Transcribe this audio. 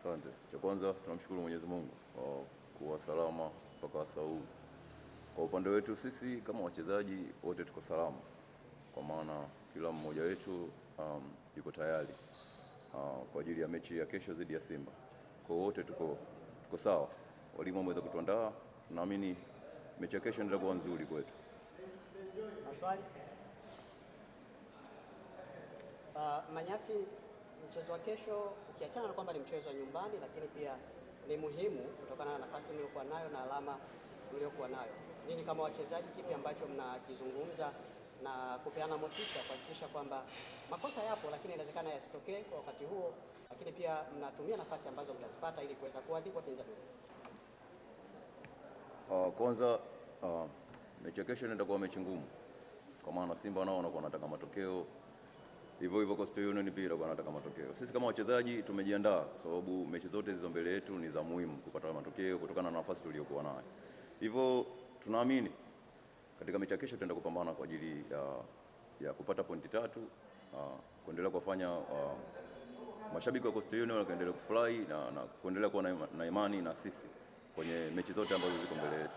Asante. Cha kwanza tunamshukuru Mwenyezi Mungu kwa kuwa salama mpaka sasa huu. Kwa upande wetu sisi kama wachezaji wote tuko salama, kwa maana kila mmoja wetu yuko tayari kwa ajili ya mechi ya kesho dhidi ya Simba. Kwa wote tuko sawa. Walimu wameweza kutuandaa, naamini mechi ya kesho itakuwa nzuri kwetu. Maswali? Manyasi, mchezo wa kesho ukiachana na kwamba ni mchezo wa nyumbani, lakini pia ni muhimu kutokana na nafasi mliokuwa nayo na alama mliokuwa nayo. Ninyi kama wachezaji, kipi ambacho mnakizungumza na kupeana motisha kuhakikisha kwamba makosa yapo, lakini inawezekana yasitokee kwa wakati huo, lakini pia mnatumia nafasi ambazo mnazipata ili kuweza kuadhibu wapinzani? Kwanza mechi ya kesho inaenda kuwa mechi ngumu, kwa maana Simba nao wanakuwa wanataka matokeo, hivyo Coastal Union pia wanataka matokeo. Sisi kama wachezaji tumejiandaa, kwa sababu mechi zote zilizo mbele yetu ni za muhimu kupata matokeo kutokana na nafasi tuliyokuwa nayo. Hivyo tunaamini katika mechi ya kesho tutaenda kupambana kwa ajili ya kupata pointi 3, kuendelea kufanya mashabiki wa Coastal Union wakaendelea kufurahi na kuendelea kuwa na imani na sisi kwenye mechi zote ambazo ziko mbele yetu.